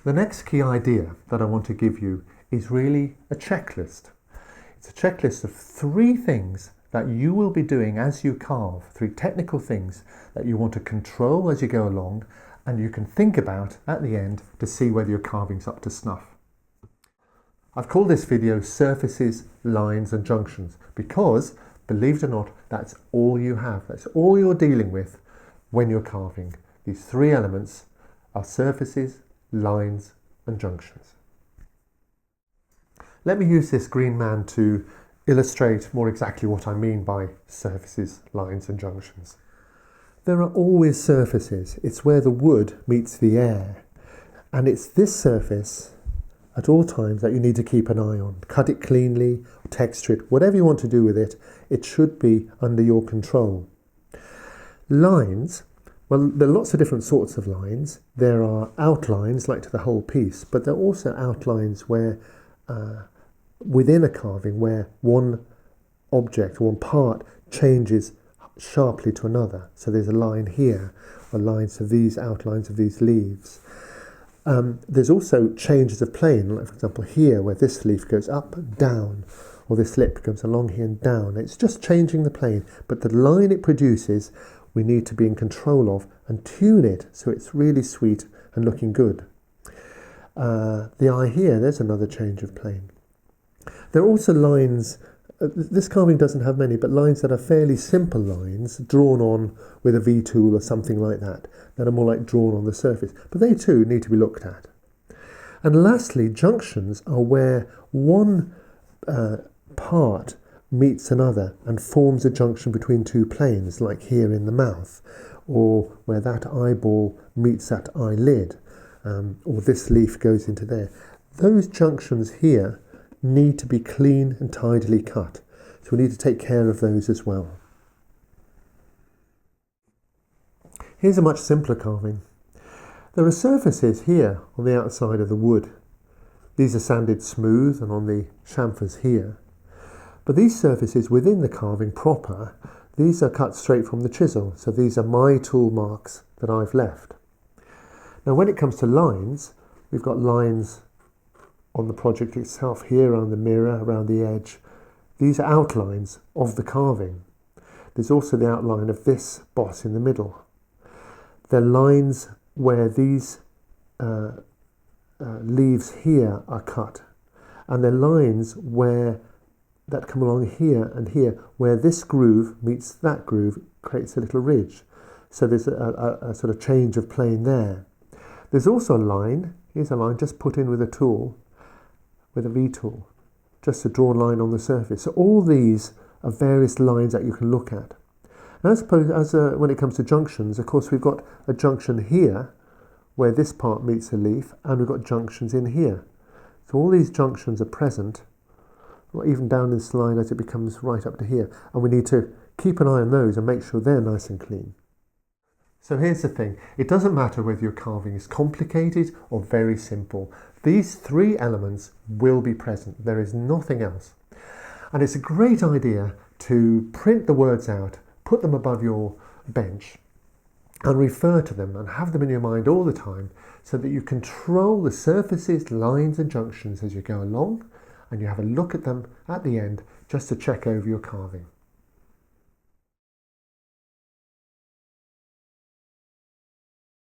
The next key idea that I want to give you is really a checklist. It's a checklist of 3 things that you will be doing as you carve, 3 technical things that you want to control as you go along and you can think about at the end to see whether your carving's up to snuff. I've called this video Surfaces, Lines and Junctions because, believe it or not, that's all you have. That's all you're dealing with when you're carving. These 3 elements are surfaces, lines and junctions. Let me use this green man to illustrate more exactly what I mean by surfaces, lines and junctions. There are always surfaces. It's where the wood meets the air, and it's this surface at all times that you need to keep an eye on. Cut it cleanly, texture it, whatever you want to do with it, it should be under your control. Lines, well, there are lots of different sorts of lines. There are outlines, like to the whole piece, but there are also outlines where, within a carving, where one object, one part changes sharply to another. So there's a line here, or lines of these outlines of these leaves. There's also changes of plane, like for example here, where this leaf goes up and down, or this lip goes along here and down. It's just changing the plane, but the line it produces we need to be in control of and tune it so it's really sweet and looking good. The eye here, there's another change of plane. There are also lines, this carving doesn't have many, but lines that are fairly simple lines drawn on with a V-tool or something like that are more like drawn on the surface, but they too need to be looked at. And lastly, junctions are where one part meets another and forms a junction between 2 planes, like here in the mouth, or where that eyeball meets that eyelid, or this leaf goes into there. Those junctions here need to be clean and tidily cut, so we need to take care of those as well. Here's a much simpler carving. There are surfaces here on the outside of the wood. These are sanded smooth and on the chamfers here. But these surfaces within the carving proper, these are cut straight from the chisel, so these are my tool marks that I've left. Now when it comes to lines, we've got lines on the project itself here, around the mirror, around the edge. These are outlines of the carving. There's also the outline of this boss in the middle. They're lines where these leaves here are cut, and they're lines that come along here and here, where this groove meets that groove, creates a little ridge. So there's a sort of change of plane there. There's also a line, here's a line just put in with a tool, with a V-tool, just to draw a line on the surface. So all these are various lines that you can look at. And I suppose when it comes to junctions, of course we've got a junction here, where this part meets the leaf, and we've got junctions in here. So all these junctions are present, or even down this line as it becomes right up to here, and we need to keep an eye on those and make sure they're nice and clean. So here's the thing, it doesn't matter whether your carving is complicated or very simple. These 3 elements will be present, there is nothing else. And it's a great idea to print the words out, put them above your bench and refer to them and have them in your mind all the time so that you control the surfaces, lines and junctions as you go along, and you have a look at them at the end just to check over your carving.